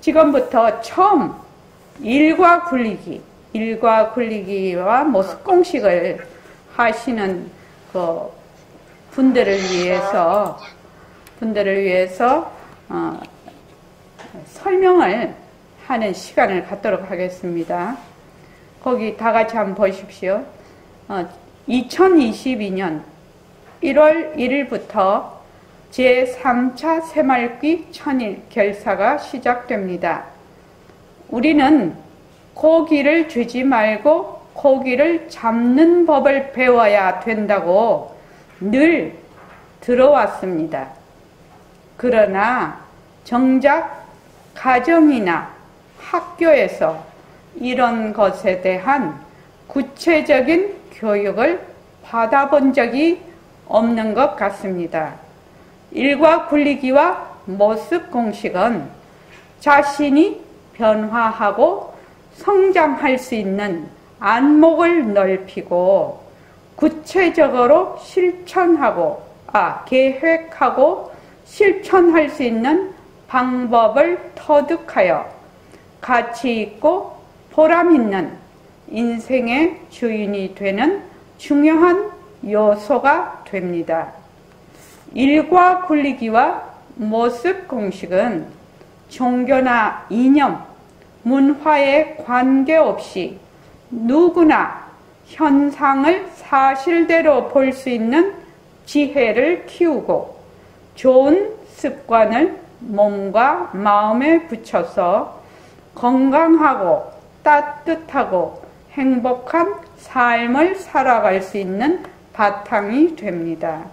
지금부터 처음 일과 굴리기와 모습 공식을 하시는 그 분들을 위해서 설명을 하는 시간을 갖도록 하겠습니다. 거기 다 같이 한번 보십시오. 2022년 1월 1일부터 제3차 새말귀 천일 결사가 시작됩니다. 우리는 고기를 주지 말고 고기를 잡는 법을 배워야 된다고 늘 들어왔습니다. 그러나 정작 가정이나 학교에서 이런 것에 대한 구체적인 교육을 받아본 적이 없는 것 같습니다. 일과 굴리기와 모습 공식은 자신이 변화하고 성장할 수 있는 안목을 넓히고 구체적으로 계획하고 실천할 수 있는 방법을 터득하여 가치 있고 보람 있는 인생의 주인이 되는 중요한 요소가 됩니다. 일과 굴리기와 모습 공식은 종교나 이념, 문화에 관계없이 누구나 현상을 사실대로 볼 수 있는 지혜를 키우고 좋은 습관을 몸과 마음에 붙여서 건강하고 따뜻하고 행복한 삶을 살아갈 수 있는 바탕이 됩니다.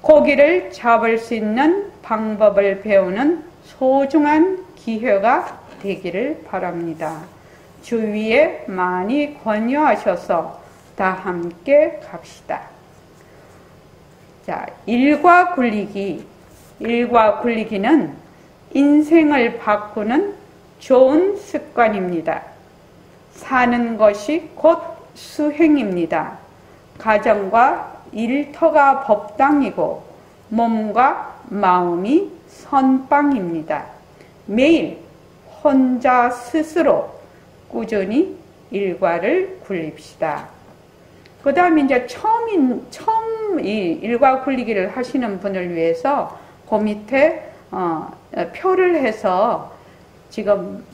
고기를 잡을 수 있는 방법을 배우는 소중한 기회가 되기를 바랍니다. 주위에 많이 권유하셔서 다 함께 갑시다. 자, 일과 굴리기는 인생을 바꾸는 좋은 습관입니다. 사는 것이 곧 수행입니다. 가정과 일터가 법당이고 몸과 마음이 선방입니다. 매일 혼자 스스로 꾸준히 일과를 굴립시다. 그 다음에 이제 처음 이 일과 굴리기를 하시는 분을 위해서 그 밑에 표를 해서 지금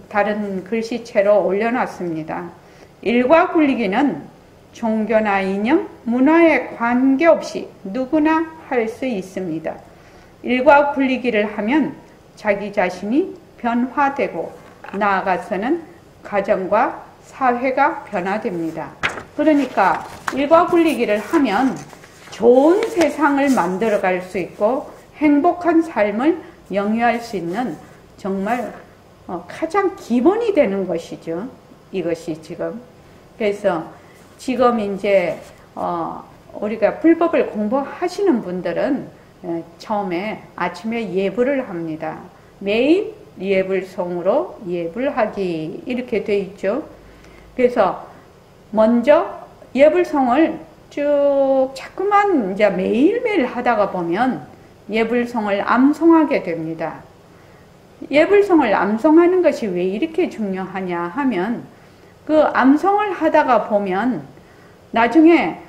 다른 글씨체로 올려놨습니다. 일과 굴리기는 종교나 이념, 문화에 관계없이 누구나 할 수 있습니다. 일과 굴리기를 하면 자기 자신이 변화되고 나아가서는 가정과 사회가 변화됩니다. 그러니까 일과 굴리기를 하면 좋은 세상을 만들어갈 수 있고 행복한 삶을 영위할 수 있는 정말 가장 기본이 되는 것이죠. 이것이 지금. 그래서 지금 이제 우리가 불법을 공부하시는 분들은 처음에 아침에 예불을 합니다. 매일 예불송으로 예불하기 이렇게 돼 있죠. 그래서 먼저 예불송을 쭉 자꾸만 이제 매일매일 하다가 보면 예불송을 암송하게 됩니다. 예불송을 암송하는 것이 왜 이렇게 중요하냐 하면 그 암송을 하다가 보면 나중에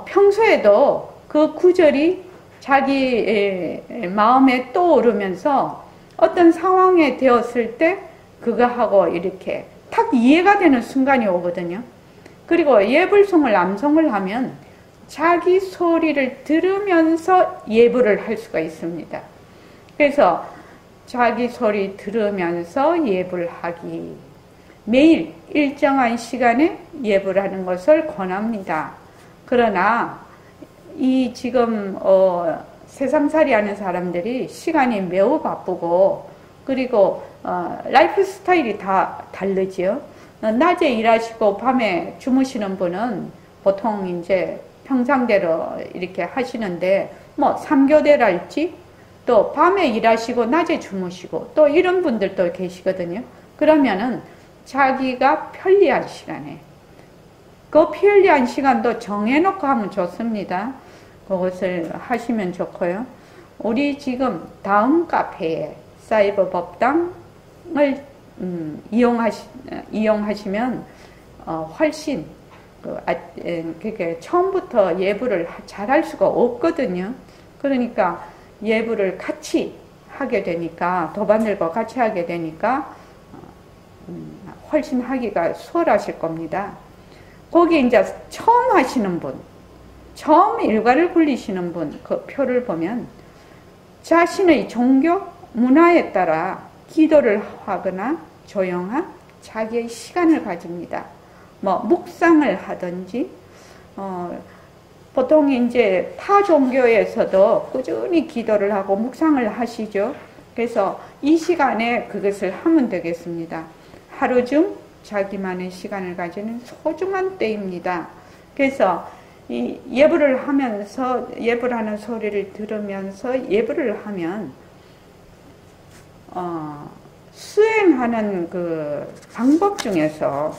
평소에도 그 구절이 자기 마음에 떠오르면서 어떤 상황에 되었을 때 그거하고 이렇게 탁 이해가 되는 순간이 오거든요. 그리고 예불송을 암송을 하면 자기 소리를 들으면서 예불을 할 수가 있습니다. 그래서 자기 소리 들으면서 예불하기, 매일 일정한 시간에 예불하는 것을 권합니다. 그러나 이 지금 세상살이 하는 사람들이 시간이 매우 바쁘고 그리고 라이프 스타일이 다 다르지요. 낮에 일하시고 밤에 주무시는 분은 보통 이제 평상대로 이렇게 하시는데 뭐 3교대랄지 또 밤에 일하시고 낮에 주무시고 또 이런 분들도 계시거든요. 그러면은 자기가 편리한 시간에 그 편리한 시간도 정해놓고 하면 좋습니다. 그것을 하시면 좋고요. 우리 지금 다음 카페에 사이버 법당을 이용하시면 훨씬 그게 처음부터 예불을 잘할 수가 없거든요. 그러니까 예불을 같이 하게 되니까 도반들과 같이 하게 되니까 훨씬 하기가 수월하실 겁니다. 거기 이제 처음 하시는 분, 처음 일과를 굴리시는 분 그 표를 보면 자신의 종교 문화에 따라 기도를 하거나 조용한 자기의 시간을 가집니다. 뭐 묵상을 하든지 보통 이제 타 종교에서도 꾸준히 기도를 하고 묵상을 하시죠. 그래서 이 시간에 그것을 하면 되겠습니다. 하루 중 자기만의 시간을 가지는 소중한 때입니다. 그래서 이 예불을 하면서 예불하는 소리를 들으면서 예불을 하면 수행하는 그 방법 중에서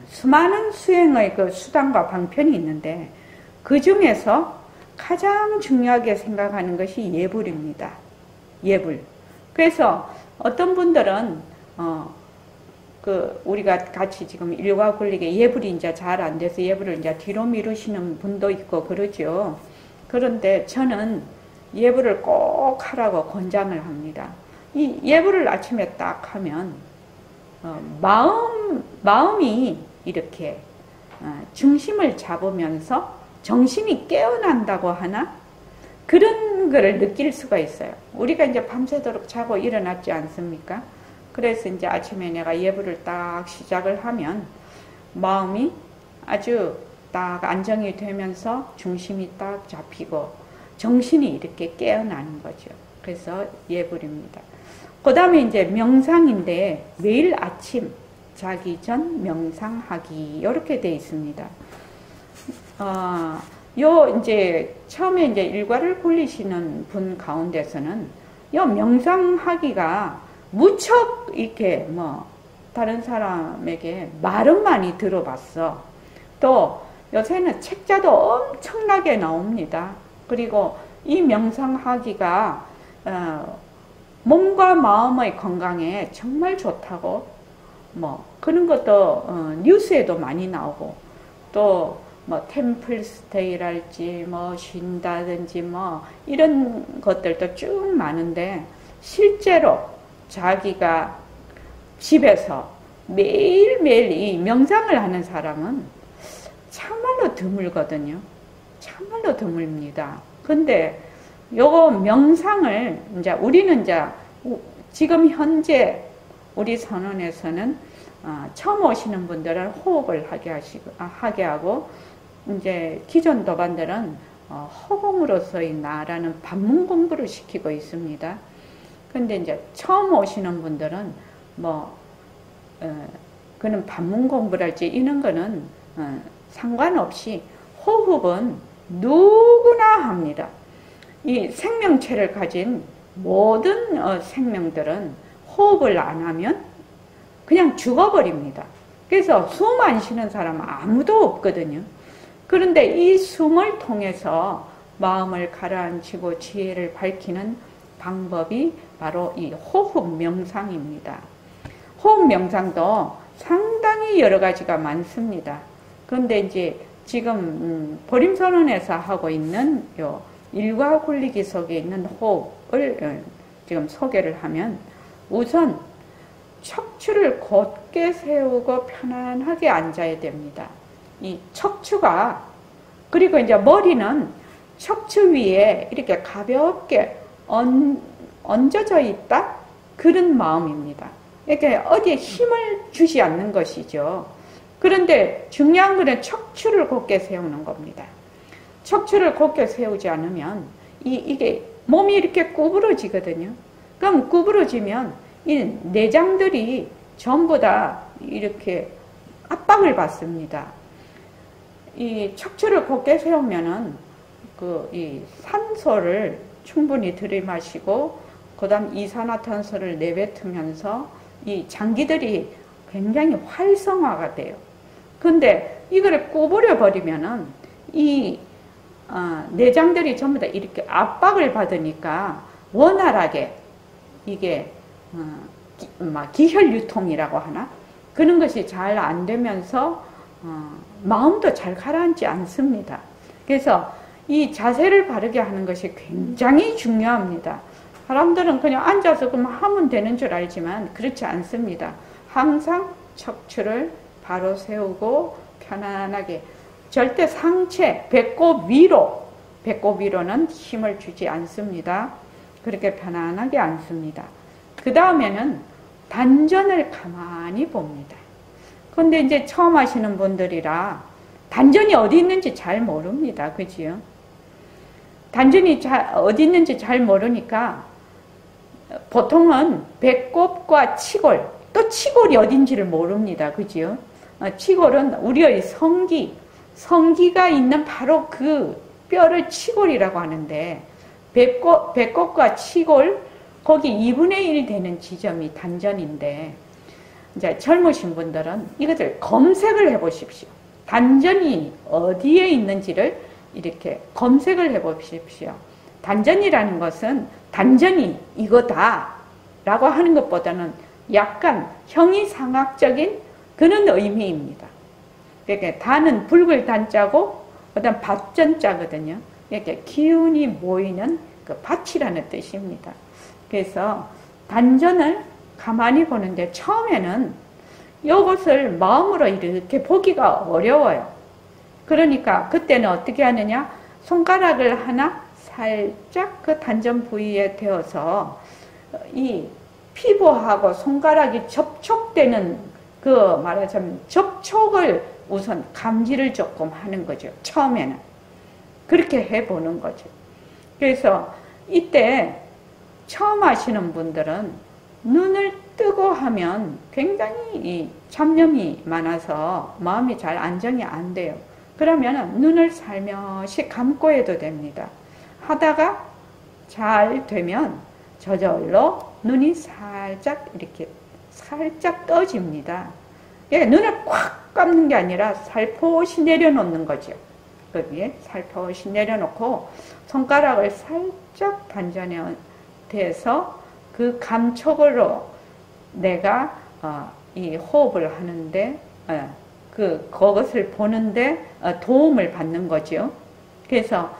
수많은 수행의 그 수단과 방편이 있는데 그 중에서 가장 중요하게 생각하는 것이 예불입니다. 예불. 그래서 어떤 분들은 우리가 같이 지금 일과 굴리게 예불이 이제 잘 안 돼서 예불을 이제 뒤로 미루시는 분도 있고 그러죠. 그런데 저는 예불을 꼭 하라고 권장을 합니다. 이 예불을 아침에 딱 하면 마음이 이렇게 중심을 잡으면서 정신이 깨어난다고 하나? 그런 거를 느낄 수가 있어요. 우리가 이제 밤새도록 자고 일어났지 않습니까? 그래서 이제 아침에 내가 예불을 딱 시작을 하면 마음이 아주 딱 안정이 되면서 중심이 딱 잡히고 정신이 이렇게 깨어나는 거죠. 그래서 예불입니다. 그 다음에 이제 명상인데 매일 아침 자기 전 명상하기 이렇게 되어 있습니다. 이제 처음에 이제 일과를 굴리시는 분 가운데서는 요 명상하기가 무척 이렇게 다른 사람에게 말은 많이 들어봤어. 또 요새는 책자도 엄청나게 나옵니다. 그리고 이 명상하기가 몸과 마음의 건강에 정말 좋다고 그런 것도 뉴스에도 많이 나오고 또 템플스테이랄지 쉰다든지 이런 것들도 쭉 많은데 실제로 자기가 집에서 매일매일 이 명상을 하는 사람은 참말로 드물거든요. 참말로 드뭅니다. 근데 요거 명상을 우리는 지금 현재 우리 선언에서는 처음 오시는 분들은 호흡을 하게 하고 이제 기존 도반들은 허공으로서의 나라는 반문 공부를 시키고 있습니다. 근데 이제 처음 오시는 분들은 그는 반문 공부랄지 이런 거는 상관없이 호흡은 누구나 합니다. 이 생명체를 가진 모든 생명들은 호흡을 안 하면 그냥 죽어버립니다. 그래서 숨 안 쉬는 사람은 아무도 없거든요. 그런데 이 숨을 통해서 마음을 가라앉히고 지혜를 밝히는 방법이 바로 이 호흡 명상입니다. 호흡 명상도 상당히 여러 가지가 많습니다. 그런데 이제 지금 보림선언에서 하고 있는 요 일과 굴리기 속에 있는 호흡을 지금 소개를 하면 우선 척추를 곧게 세우고 편안하게 앉아야 됩니다. 이 척추가 그리고 이제 머리는 척추 위에 이렇게 가볍게 얹어져 있다 그런 마음입니다. 이렇게 어디에 힘을 주지 않는 것이죠. 그런데 중요한 것은 척추를 곧게 세우는 겁니다. 척추를 곧게 세우지 않으면 이게 몸이 이렇게 구부러지거든요. 그럼 구부러지면 이 내장들이 전부 다 이렇게 압박을 받습니다. 이 척추를 곧게 세우면은 이 산소를 충분히 들이마시고 그다음 이산화탄소를 내뱉으면서 이 장기들이 굉장히 활성화가 돼요. 근데 이거를 구부려 버리면은 이 내장들이 전부 다 이렇게 압박을 받으니까 원활하게 이게 기혈 유통이라고 하나? 그런 것이 잘 안 되면서 마음도 잘 가라앉지 않습니다. 그래서 이 자세를 바르게 하는 것이 굉장히 중요합니다. 사람들은 그냥 앉아서 그만 하면 되는 줄 알지만 그렇지 않습니다. 항상 척추를 바로 세우고 편안하게, 절대 상체, 배꼽 위로는 힘을 주지 않습니다. 그렇게 편안하게 앉습니다. 그 다음에는 단전을 가만히 봅니다. 근데 이제 처음 하시는 분들이라 단전이 어디 있는지 잘 모릅니다. 그지요? 단전이 어디 있는지 잘 모르니까 보통은 배꼽과 치골, 또 치골이 어딘지를 모릅니다. 그지요? 치골은 우리의 성기가 있는 바로 그 뼈를 치골이라고 하는데, 배꼽과 치골, 거기 2분의 1 되는 지점이 단전인데, 이제 젊으신 분들은 이것을 검색을 해 보십시오. 단전이 어디에 있는지를 이렇게 검색을 해 보십시오. 단전이라는 것은 단전이 이거다 라고 하는 것보다는 약간 형이상학적인 그런 의미입니다. 그러니까 단은 붉을 단자고 그다음 밭전자거든요. 이렇게 기운이 모이는 그 밭이라는 뜻입니다. 그래서 단전을 가만히 보는데 처음에는 이것을 마음으로 이렇게 보기가 어려워요. 그러니까 그때는 어떻게 하느냐? 손가락을 하나 살짝 그 단전 부위에 대어서 이 피부하고 손가락이 접촉되는 그 말하자면 접촉을 우선 감지를 조금 하는 거죠. 처음에는. 그렇게 해보는 거죠. 그래서 이때 처음 하시는 분들은 눈을 뜨고 하면 굉장히 이 잡념이 많아서 마음이 잘 안정이 안 돼요. 그러면 눈을 살며시 감고 해도 됩니다. 하다가 잘 되면 저절로 눈이 살짝 이렇게 살짝 떠집니다. 예, 눈을 꽉 감는 게 아니라 살포시 내려놓는 거죠. 거기에 살포시 내려놓고 손가락을 살짝 단전에 대서 그 감촉으로 내가 이 호흡을 하는데 그것을 보는데 도움을 받는 거죠. 그래서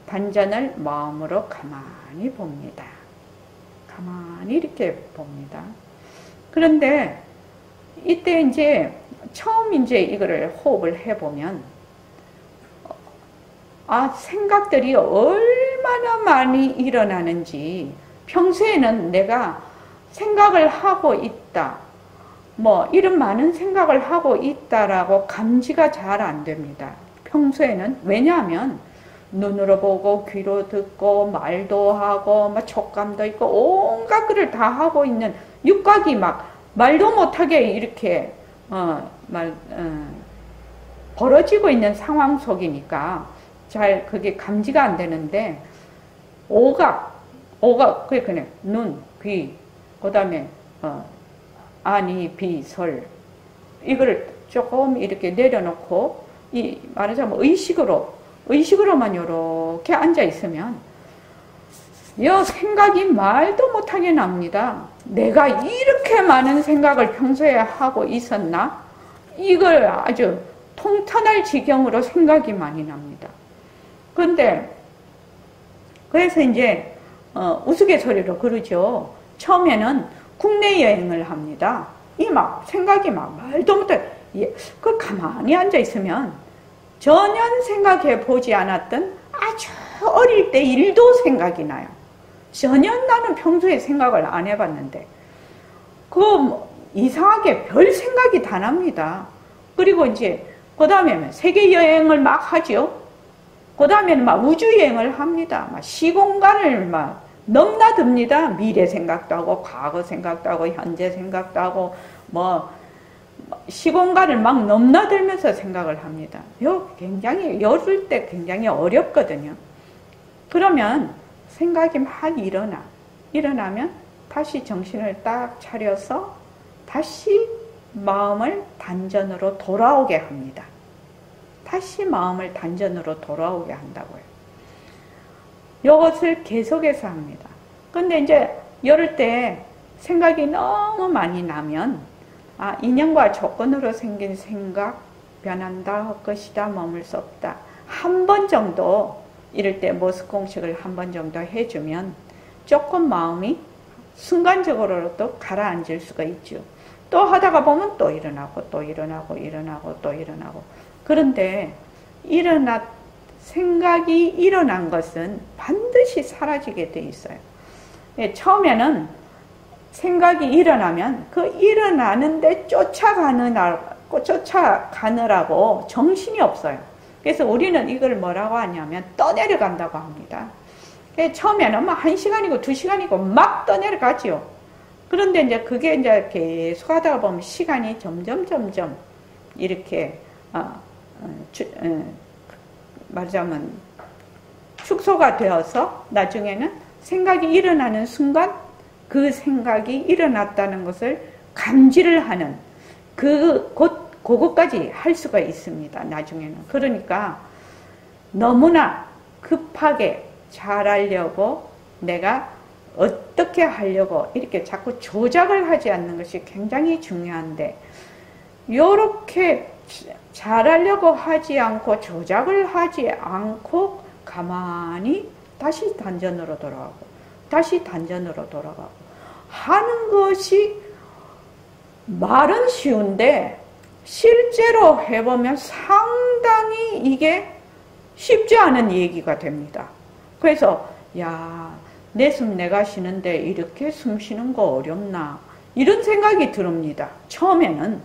단전을 마음으로 가만히 봅니다. 가만히 이렇게 봅니다. 그런데 이때 이제 처음 이제 이거를 호흡을 해보면 생각들이 얼마나 많이 일어나는지, 평소에는 내가 생각을 하고 있다, 이런 많은 생각을 하고 있다라고 감지가 잘 안 됩니다. 평소에는. 왜냐하면 눈으로 보고 귀로 듣고 말도 하고 촉감도 있고 온갖 것을 다 하고 있는 육각이 말도 못하게 이렇게 벌어지고 있는 상황 속이니까 잘 그게 감지가 안 되는데, 오각 그냥 눈, 귀, 그 다음에 아니, 비, 설, 이거를 조금 이렇게 내려놓고 말하자면 의식으로만 이렇게 앉아 있으면 생각이 말도 못하게 납니다. 내가 이렇게 많은 생각을 평소에 하고 있었나? 이걸 아주 통탄할 지경으로 생각이 많이 납니다. 그래서 이제 우스갯소리로 그러죠. 처음에는 국내 여행을 합니다. 생각이 말도 못해. 그 가만히 앉아 있으면 전혀 생각해 보지 않았던 아주 어릴 때 일도 생각이 나요. 전혀 나는 평소에 생각을 안 해봤는데 이상하게 별 생각이 다 납니다. 그리고 이제 그 다음에 세계 여행을 막 하죠. 그 다음에는 우주 여행을 합니다. 시공간을 넘나듭니다. 미래 생각도 하고 과거 생각도 하고 현재 생각도 하고 시공간을 넘나들면서 생각을 합니다. 굉장히 이럴 때 굉장히 어렵거든요. 그러면 생각이 막 일어나면 다시 정신을 딱 차려서 다시 마음을 단전으로 돌아오게 합니다. 다시 마음을 단전으로 돌아오게 한다고요. 이것을 계속해서 합니다. 근데 이제 이럴 때 생각이 너무 많이 나면 인연과 조건으로 생긴 생각 변한다 할 것이다 머물 수 없다. 한 번 정도 이럴 때 모습 공식을 한 번 정도 해주면 조금 마음이 순간적으로도 가라앉을 수가 있죠. 또 하다가 보면 또 일어나고 또 일어나고 일어나고 또 일어나고. 그런데 생각이 일어난 것은 반드시 사라지게 돼 있어요. 처음에는 생각이 일어나면 그 일어나는데 쫓아가느라고 정신이 없어요. 그래서 우리는 이걸 뭐라고 하냐면 떠내려간다고 합니다. 처음에는 1시간이고 2시간이고 막 떠내려가지요. 그런데 이제 그게 이제 계속 하다가 보면 시간이 점점 이렇게 말하자면 축소가 되어서 나중에는 생각이 일어나는 순간 그 생각이 일어났다는 것을 감지를 하는 그것까지 할 수가 있습니다. 나중에는. 그러니까 너무나 급하게 잘하려고 내가 어떻게 하려고 이렇게 자꾸 조작을 하지 않는 것이 굉장히 중요한데, 요렇게 잘하려고 하지 않고 조작을 하지 않고 가만히 다시 단전으로 돌아가고 다시 단전으로 돌아가고 하는 것이 말은 쉬운데 실제로 해보면 상당히 이게 쉽지 않은 얘기가 됩니다. 그래서 내 숨 내가 쉬는데 이렇게 숨 쉬는 거 어렵나 이런 생각이 듭니다. 처음에는.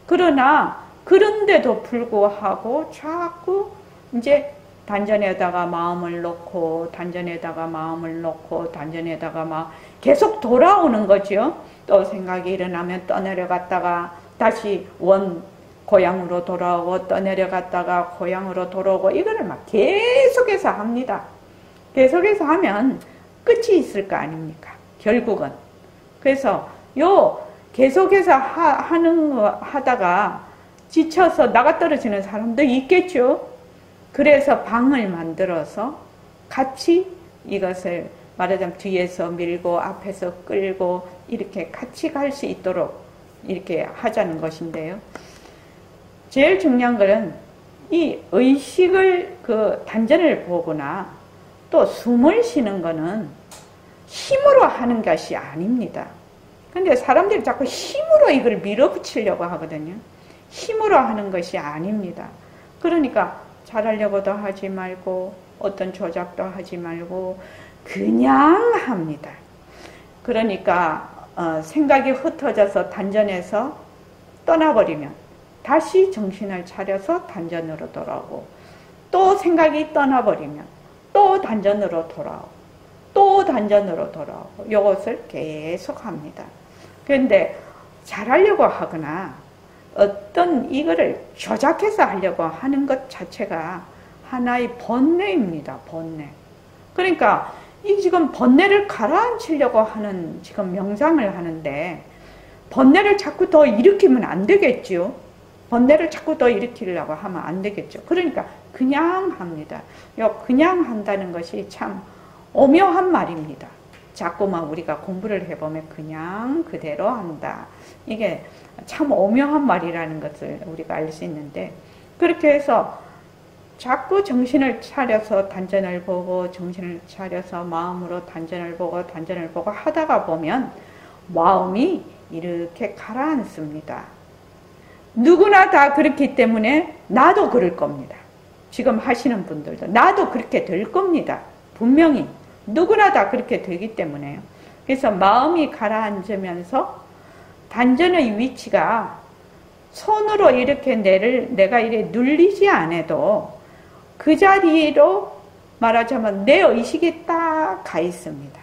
그러나 그런데도 불구하고 자꾸 이제 단전에다가 마음을 놓고 단전에다가 마음을 놓고 단전에다가 막 계속 돌아오는 거죠. 또 생각이 일어나면 떠내려갔다가 다시 고향으로 돌아오고 떠내려갔다가 고향으로 돌아오고 이거를 막 계속해서 합니다. 계속해서 하면 끝이 있을 거 아닙니까? 결국은. 그래서 계속해서 하다가 지쳐서 나가 떨어지는 사람도 있겠죠. 그래서 방을 만들어서 같이 이것을 말하자면 뒤에서 밀고 앞에서 끌고 이렇게 같이 갈 수 있도록 이렇게 하자는 것인데요. 제일 중요한 것은 이 의식을 단전을 보거나 또 숨을 쉬는 거는 힘으로 하는 것이 아닙니다. 근데 사람들이 자꾸 힘으로 이걸 밀어붙이려고 하거든요. 힘으로 하는 것이 아닙니다. 그러니까 잘하려고도 하지 말고 어떤 조작도 하지 말고 그냥 합니다. 그러니까 생각이 흩어져서 단전에서 떠나버리면 다시 정신을 차려서 단전으로 돌아오고, 또 생각이 떠나버리면 또 단전으로 돌아오고 또 단전으로 돌아오고 이것을 계속 합니다. 그런데 잘하려고 하거나 어떤 이거를 조작해서 하려고 하는 것 자체가 하나의 번뇌입니다. 번뇌. 그러니까 이 지금 번뇌를 가라앉히려고 하는 지금 명상을 하는데 번뇌를 자꾸 더 일으키면 안 되겠죠. 번뇌를 자꾸 더 일으키려고 하면 안 되겠죠. 그러니까 그냥 합니다. 그냥 한다는 것이 참 오묘한 말입니다. 자꾸만 우리가 공부를 해보면 그냥 그대로 한다. 이게 참 오묘한 말이라는 것을 우리가 알 수 있는데, 그렇게 해서 자꾸 정신을 차려서 단전을 보고 정신을 차려서 마음으로 단전을 보고 하다가 보면 마음이 이렇게 가라앉습니다. 누구나 다 그렇기 때문에 나도 그럴 겁니다. 지금 하시는 분들도 나도 그렇게 될 겁니다. 분명히 누구나 다 그렇게 되기 때문에요. 그래서 마음이 가라앉으면서 단전의 위치가 손으로 이렇게 내가 이렇게 눌리지 않아도 그 자리로 말하자면 내 의식이 딱 가 있습니다.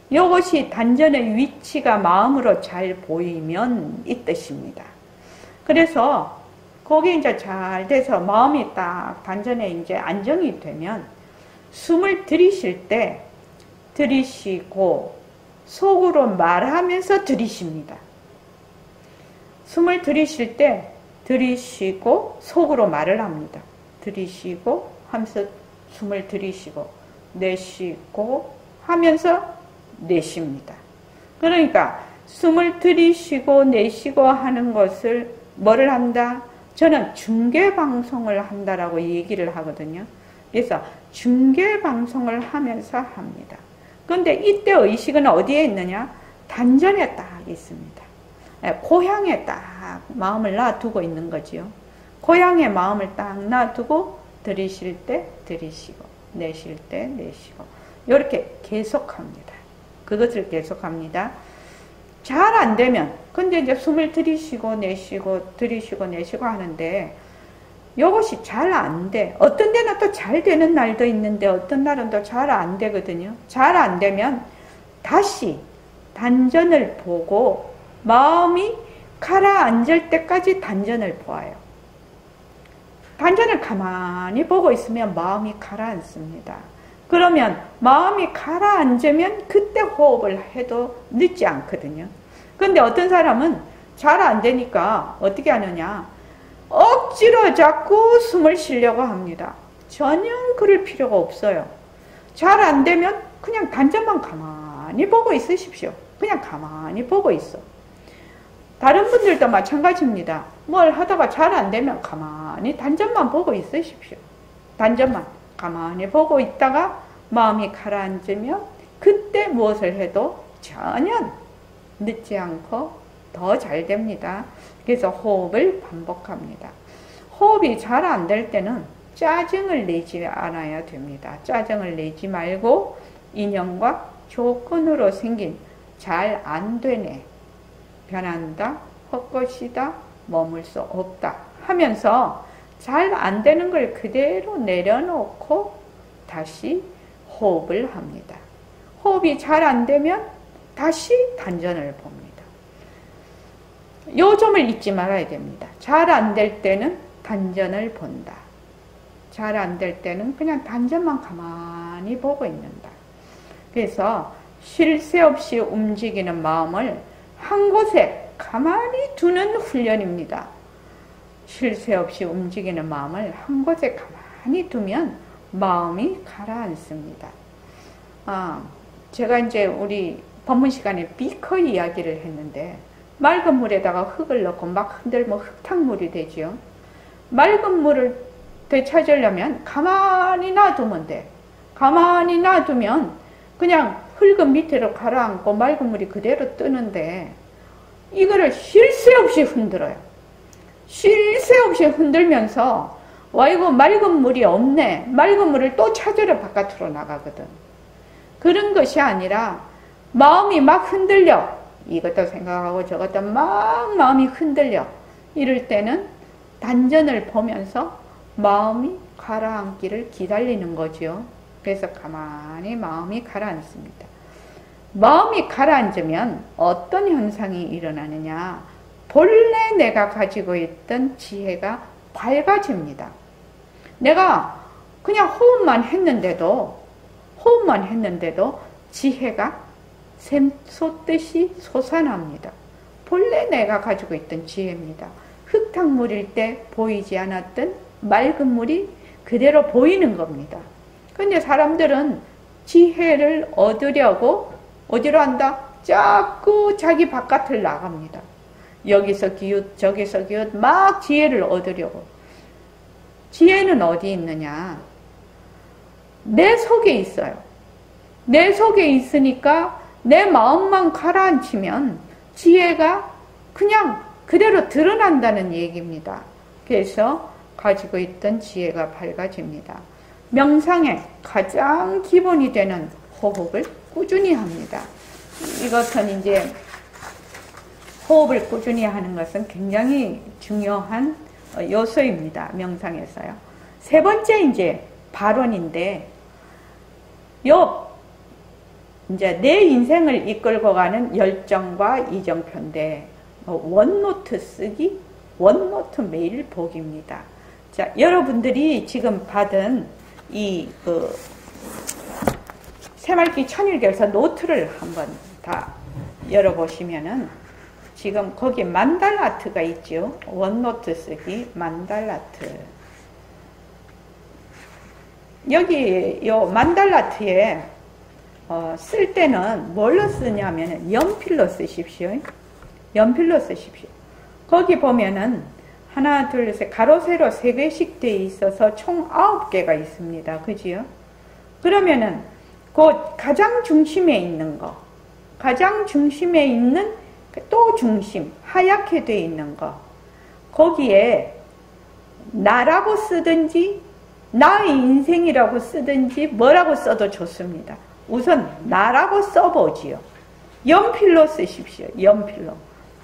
이것이 단전의 위치가 마음으로 잘 보이면 이 뜻입니다. 그래서 거기 이제 잘 돼서 마음이 딱 단전에 이제 안정이 되면 숨을 들이쉴 때 들이쉬고 속으로 말하면서 들이쉽니다. 숨을 들이쉴 때 들이쉬고 속으로 말을 합니다. 들이쉬고 하면서 숨을 들이쉬고 내쉬고 하면서 내쉽니다. 그러니까 숨을 들이쉬고 내쉬고 하는 것을 뭐를 한다? 저는 중계방송을 한다라고 얘기를 하거든요. 그래서 중계방송을 하면서 합니다. 그런데 이때 의식은 어디에 있느냐? 단전에 딱 있습니다. 고향에 딱 마음을 놔두고 있는 거지요. 고향에 마음을 딱 놔두고 들이쉴 때 들이쉬고 내쉴 때 내쉬고 이렇게 계속합니다. 그것을 계속합니다. 잘 안 되면 근데 이제 숨을 들이쉬고 내쉬고 들이쉬고 내쉬고 하는데 이것이 잘 안 돼. 어떤 데는 또 잘 되는 날도 있는데 어떤 날은 또 잘 안 되거든요. 잘 안 되면 다시 단전을 보고 마음이 가라앉을 때까지 단전을 보아요. 단전을 가만히 보고 있으면 마음이 가라앉습니다. 그러면 마음이 가라앉으면 그때 호흡을 해도 늦지 않거든요. 그런데 어떤 사람은 잘 안 되니까 어떻게 하느냐? 억지로 자꾸 숨을 쉬려고 합니다. 전혀 그럴 필요가 없어요. 잘 안 되면 그냥 단전만 가만히 보고 있으십시오. 그냥 가만히 보고 있어. 다른 분들도 마찬가지입니다. 뭘 하다가 잘 안 되면 가만히 단전만 보고 있으십시오. 단전만 가만히 보고 있다가 마음이 가라앉으면 그때 무엇을 해도 전혀 늦지 않고 더 잘 됩니다. 그래서 호흡을 반복합니다. 호흡이 잘 안 될 때는 짜증을 내지 않아야 됩니다. 짜증을 내지 말고 인연과 조건으로 생긴 잘 안 되네, 변한다, 헛것이다, 머물 수 없다 하면서 잘 안 되는 걸 그대로 내려놓고 다시 호흡을 합니다. 호흡이 잘 안 되면 다시 단전을 봅니다. 요 점을 잊지 말아야 됩니다. 잘 안 될 때는 단전을 본다. 잘 안 될 때는 그냥 단전만 가만히 보고 있는다. 그래서 쉴 새 없이 움직이는 마음을 한 곳에 가만히 두는 훈련입니다. 쉴 새 없이 움직이는 마음을 한 곳에 가만히 두면 마음이 가라앉습니다. 제가 이제 우리 법문 시간에 비커 이야기를 했는데 맑은 물에다가 흙을 넣고 막 흔들면 흙탕물이 되지요. 맑은 물을 되찾으려면 가만히 놔두면 돼. 가만히 놔두면 그냥 흙은 밑으로 가라앉고 맑은 물이 그대로 뜨는데 이거를 쉴 새 없이 흔들어요. 쉴 새 없이 흔들면서 와 이거 맑은 물이 없네. 맑은 물을 또 찾으러 바깥으로 나가거든. 그런 것이 아니라 마음이 막 흔들려. 이것도 생각하고 저것도 막 마음이 흔들려. 이럴 때는 단전을 보면서 마음이 가라앉기를 기다리는 거죠. 그래서 가만히 마음이 가라앉습니다. 마음이 가라앉으면 어떤 현상이 일어나느냐? 본래 내가 가지고 있던 지혜가 밝아집니다. 내가 그냥 호흡만 했는데도 지혜가 샘솟듯이 솟아납니다. 본래 내가 가지고 있던 지혜입니다. 흙탕물일 때 보이지 않았던 맑은 물이 그대로 보이는 겁니다. 근데 사람들은 지혜를 얻으려고 어디로 한다? 자꾸 자기 바깥을 나갑니다. 여기서 기웃 저기서 기웃 막 지혜를 얻으려고. 지혜는 어디 있느냐? 내 속에 있어요. 내 속에 있으니까 내 마음만 가라앉히면 지혜가 그냥 그대로 드러난다는 얘기입니다. 그래서 가지고 있던 지혜가 밝아집니다. 명상의 가장 기본이 되는 호흡을 꾸준히 합니다. 이것은 이제 호흡을 꾸준히 하는 것은 굉장히 중요한 요소입니다. 명상에서요. 세 번째 이제 발언인데, 이제 내 인생을 이끌고 가는 열정과 이정표인데, 원노트 쓰기, 원노트 매일 보기입니다. 자, 여러분들이 지금 받은 이 새말기 천일결서 노트를 한번 다 열어보시면은 지금 거기 만달 아트가 있죠. 원노트 쓰기 만달 아트. 여기 요 만달 아트에 쓸 때는 뭘로 쓰냐면 연필로 쓰십시오. 연필로 쓰십시오. 거기 보면은 하나, 둘, 셋, 가로, 세로 3개씩 되어 있어서 총 9개가 있습니다. 그지요? 그러면은 그 가장 중심에 있는 거, 가장 중심에 있는 또 중심, 하얗게 되어 있는 거, 거기에 나라고 쓰든지 나의 인생이라고 쓰든지 뭐라고 써도 좋습니다. 우선 나라고 써보지요. 연필로 쓰십시오. 연필로.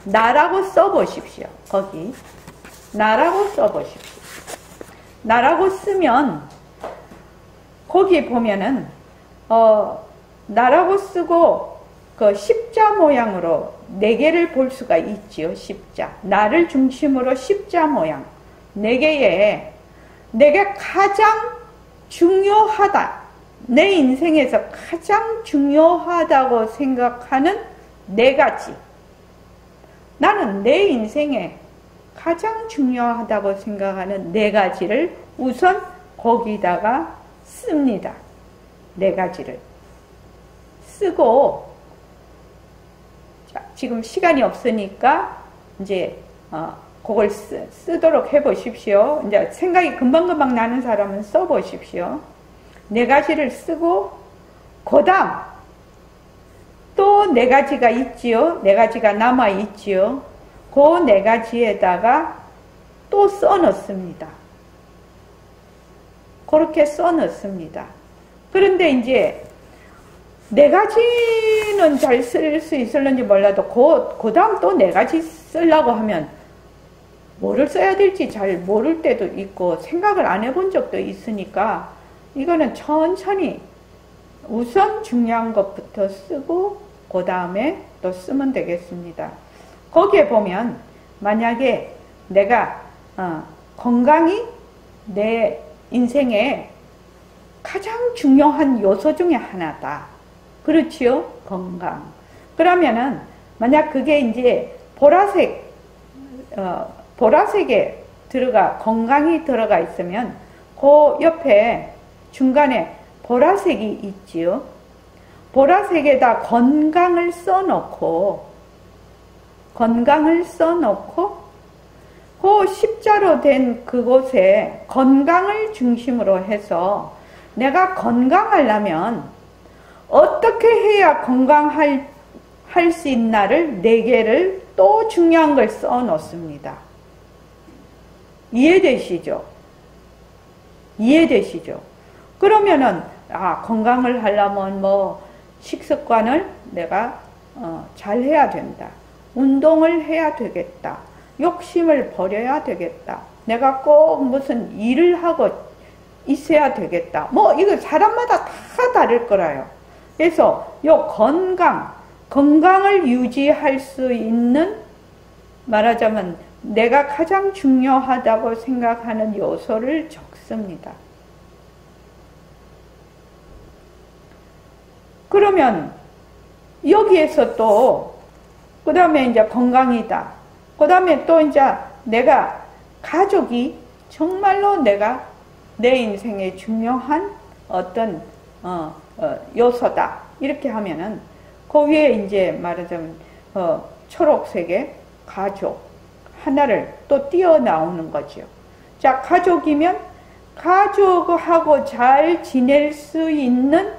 나라고 써보십시오. 거기 나라고 써보십시오. 나라고 쓰면 거기 보면은 나라고 쓰고 그 십자 모양으로 4개를 볼 수가 있지요. 십자. 나를 중심으로 십자 모양 4개에 내가 가장 중요하다. 내 인생에서 가장 중요하다고 생각하는 4가지. 나는 내 인생에 가장 중요하다고 생각하는 4가지를 우선 거기다가 씁니다. 4가지를 쓰고, 자, 지금 시간이 없으니까 이제 그걸 쓰도록 해보십시오. 이제 생각이 금방금방 나는 사람은 써보십시오. 4가지를 쓰고, 그 다음 또 4가지가 있지요. 4가지가 남아있지요. 그 4가지에다가 또 써넣습니다. 그렇게 써넣습니다. 그런데 이제 4가지는 잘 쓸 수 있을는지 몰라도 그 다음 또 4가지 쓰려고 하면 뭐를 써야 될지 잘 모를 때도 있고 생각을 안 해본 적도 있으니까 이거는 천천히 우선 중요한 것부터 쓰고 그 다음에 또 쓰면 되겠습니다. 거기에 보면 만약에 내가 건강이 내 인생에 가장 중요한 요소 중에 하나다. 그렇지요? 건강. 그러면은 만약 그게 이제 보라색에 건강이 들어가 있으면 그 옆에 중간에 보라색이 있지요. 보라색에다 건강을 써놓고 그 십자로 된 그곳에 건강을 중심으로 해서 내가 건강하려면 어떻게 해야 건강할 수 있나를 4개를 또 중요한 걸 써놓습니다. 이해되시죠? 이해되시죠? 그러면은 건강을 하려면 뭐 식습관을 내가 잘 해야 된다. 운동을 해야 되겠다. 욕심을 버려야 되겠다. 내가 꼭 무슨 일을 하고 있어야 되겠다. 뭐 이거 사람마다 다 다를 거라요. 그래서 요 건강을 유지할 수 있는, 말하자면 내가 가장 중요하다고 생각하는 요소를 적습니다. 그러면 여기에서 또 그 다음에 이제 건강이다. 그 다음에 또 이제 내가 가족이 정말로 내가 내 인생에 중요한 어떤 요소다. 이렇게 하면은 그 위에 이제 말하자면 초록색의 가족 하나를 또 띄어 나오는 거죠. 자, 가족이면 가족하고 잘 지낼 수 있는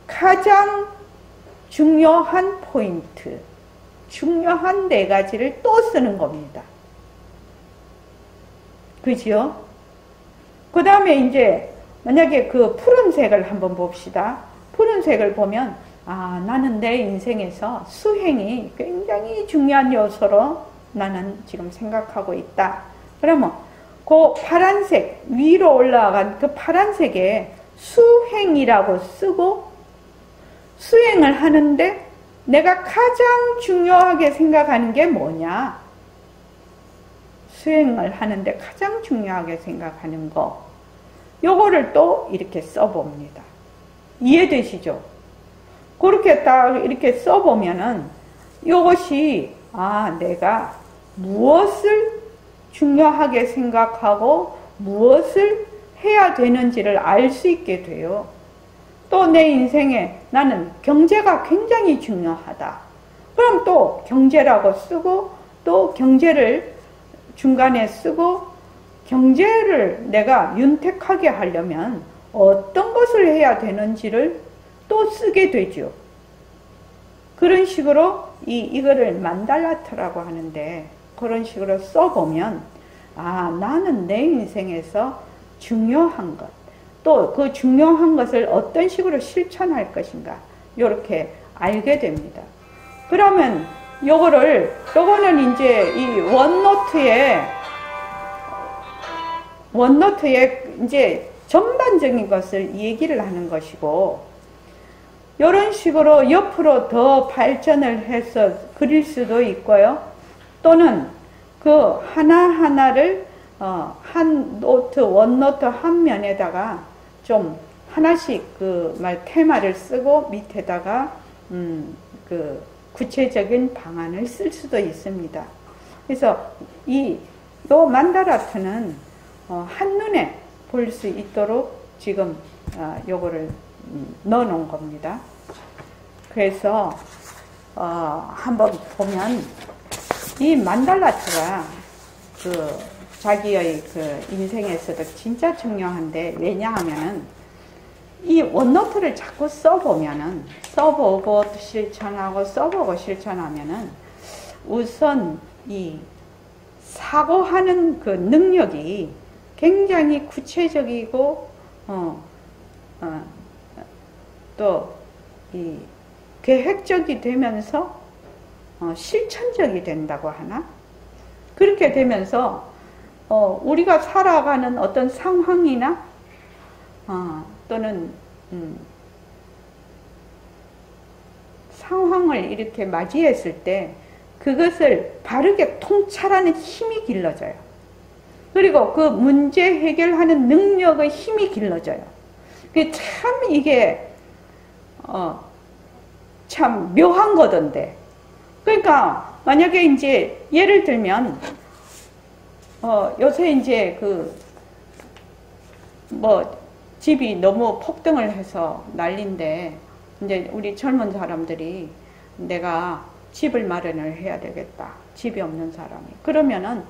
가장 중요한 포인트, 중요한 4가지를 또 쓰는 겁니다. 그죠? 그 다음에 이제 만약에 그 푸른색을 한번 봅시다. 푸른색을 보면 나는 내 인생에서 수행이 굉장히 중요한 요소로 나는 지금 생각하고 있다. 그러면 그 파란색 위로 올라간 그 파란색에 수행이라고 쓰고 수행을 하는데 내가 가장 중요하게 생각하는 게 뭐냐? 수행을 하는데 가장 중요하게 생각하는 거, 요거를 또 이렇게 써봅니다. 이해되시죠? 그렇게 딱 이렇게 써보면은 요것이 내가 무엇을 중요하게 생각하고 무엇을 해야 되는지를 알 수 있게 돼요. 또 내 인생에 나는 경제가 굉장히 중요하다. 그럼 또 경제라고 쓰고 또 경제를 중간에 쓰고 경제를 내가 윤택하게 하려면 어떤 것을 해야 되는지를 또 쓰게 되죠. 그런 식으로 이거를 만달라트라고 하는데 그런 식으로 써보면 나는 내 인생에서 중요한 것, 또 그 중요한 것을 어떤 식으로 실천할 것인가 이렇게 알게 됩니다. 그러면 요거는 이제 이 원노트에 이제 전반적인 것을 얘기를 하는 것이고, 이런 식으로 옆으로 더 발전을 해서 그릴 수도 있고요. 또는 그 하나하나를 원노트 한 면에다가 좀 하나씩 테마를 쓰고 밑에다가 그 구체적인 방안을 쓸 수도 있습니다. 그래서 요 만다라트는 한눈에 볼 수 있도록 지금 요거를 넣어 놓은 겁니다. 그래서 한번 보면 이 만달라트가 자기의 인생에서도 진짜 중요한데, 왜냐하면은 이 원노트를 자꾸 써보고 실천하고 써보고 실천하면은 우선 이 사고하는 그 능력이 굉장히 구체적이고 또 이 계획적이 되면서 실천적이 된다고 하나? 그렇게 되면서 우리가 살아가는 어떤 상황이나 또는 상황을 이렇게 맞이했을 때 그것을 바르게 통찰하는 힘이 길러져요. 그리고 그 문제 해결하는 능력의 힘이 길러져요. 참 이게 참 묘한 거던데. 그러니까 만약에 이제 예를 들면 요새 이제 집이 너무 폭등을 해서 난린데, 이제 우리 젊은 사람들이 내가 집을 마련을 해야 되겠다. 집이 없는 사람이. 그러면은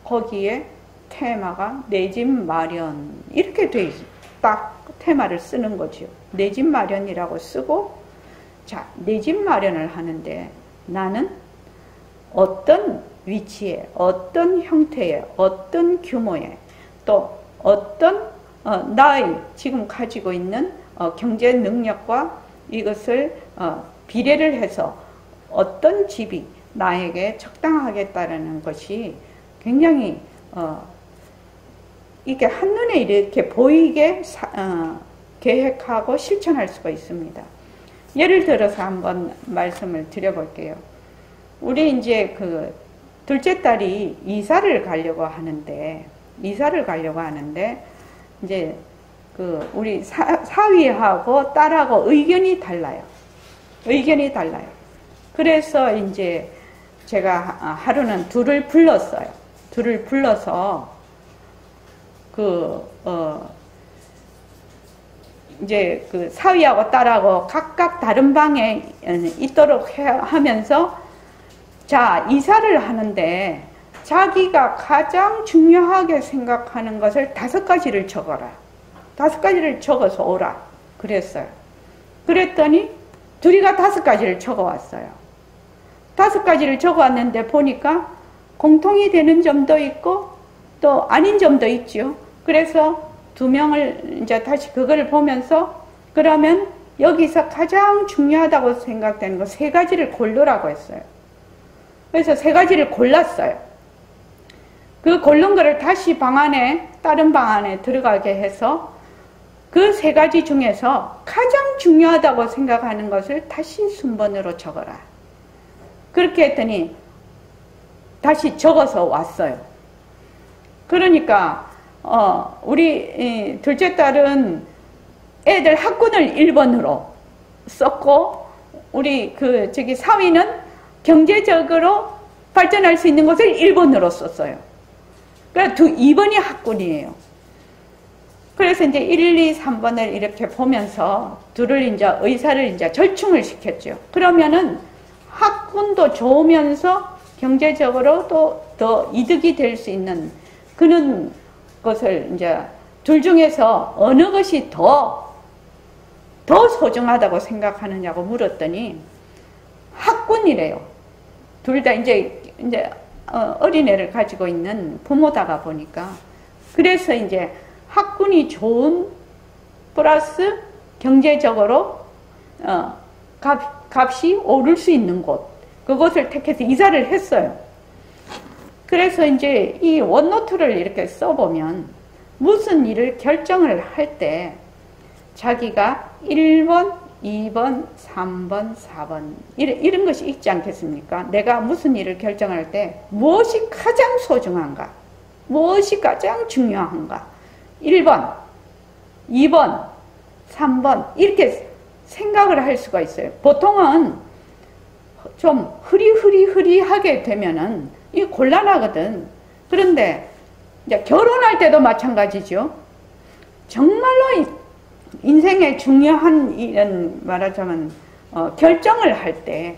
거기에 테마가 내 집 마련 이렇게 돼 있어. 딱 테마를 쓰는 거죠. 내 집 마련이라고 쓰고, 자, 내 집 마련을 하는데 나는 어떤 위치에, 어떤 형태에, 어떤 규모에, 또 어떤 나의 지금 가지고 있는 경제 능력과 이것을 비례를 해서 어떤 집이 나에게 적당하겠다라는 것이 굉장히 이게 한눈에 이렇게 보이게 계획하고 실천할 수가 있습니다. 예를 들어서 한번 말씀을 드려볼게요. 우리 이제 둘째 딸이 이사를 가려고 하는데 이제 우리 사위하고 딸하고 의견이 달라요. 그래서 이제 제가 하루는 둘을 불렀어요. 둘을 불러서 이제 사위하고 딸하고 각각 다른 방에 있도록 하면서, 자, 이사를 하는데 자기가 가장 중요하게 생각하는 것을 5가지를 적어라. 5가지를 적어서 오라. 그랬어요. 그랬더니 둘이가 5가지를 적어왔어요. 5가지를 적어왔는데 보니까 공통이 되는 점도 있고 또 아닌 점도 있죠. 그래서 2명을 이제 다시 그걸 보면서, 그러면 여기서 가장 중요하다고 생각되는 거 3가지를 고르라고 했어요. 그래서 3가지를 골랐어요. 그 고른 거를 다시 다른 방 안에 들어가게 해서 그 3가지 중에서 가장 중요하다고 생각하는 것을 다시 순번으로 적어라. 그렇게 했더니 다시 적어서 왔어요. 그러니까 우리 둘째 딸은 애들 학군을 1번으로 썼고, 우리 사위는 경제적으로 발전할 수 있는 것을 1번으로 썼어요. 그러니까 2번이 학군이에요. 그래서 이제 1, 2, 3번을 이렇게 보면서 둘을 이제 의사를 이제 절충을 시켰죠. 그러면은 학군도 좋으면서 경제적으로도 더 이득이 될 수 있는 그런 것을 이제 둘 중에서 어느 것이 더 소중하다고 생각하느냐고 물었더니 학군이래요. 둘 다 이제 어린애를 가지고 있는 부모다가 보니까. 그래서 이제 학군이 좋은 플러스 경제적으로 값이 오를 수 있는 곳, 그것을 택해서 이사를 했어요. 그래서 이제 이 원노트를 이렇게 써보면 무슨 일을 결정을 할 때 자기가 1번, 2번, 3번, 4번 이런 것이 있지 않겠습니까? 내가 무슨 일을 결정할 때 무엇이 가장 소중한가? 무엇이 가장 중요한가? 1번, 2번, 3번 이렇게 생각을 할 수가 있어요. 보통은 좀 흐리하게 되면은 이 곤란하거든. 그런데 이제 결혼할 때도 마찬가지죠. 정말로 인생의 중요한 이런 말하자면 결정을 할 때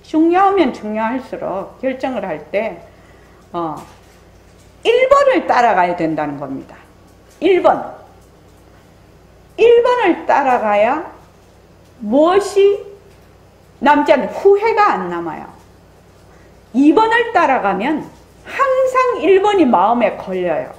중요하면 중요할수록 결정을 할 때 1번을 따라가야 된다는 겁니다. 1번을 따라가야 무엇이 남지 않는 후회가 안 남아요. 2번을 따라가면 항상 1번이 마음에 걸려요.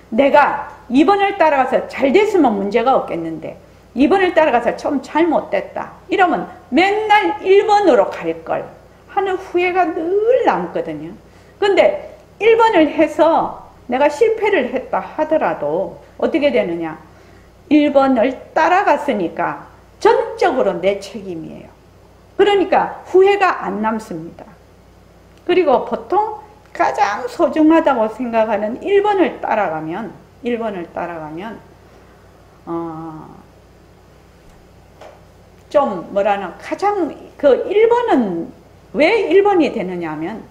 내가 2번을 따라가서 잘 됐으면 문제가 없겠는데 2번을 따라가서 좀 잘못됐다 이러면 맨날 1번으로 갈 걸 하는 후회가 늘 남거든요. 근데 1번을 해서 내가 실패를 했다 하더라도 어떻게 되느냐, 1번을 따라갔으니까 전적으로 내 책임이에요. 그러니까 후회가 안 남습니다. 그리고 보통 가장 소중하다고 생각하는 1번을 따라가면 좀 뭐라나 가장 그 1번은 왜 1번이 되느냐 하면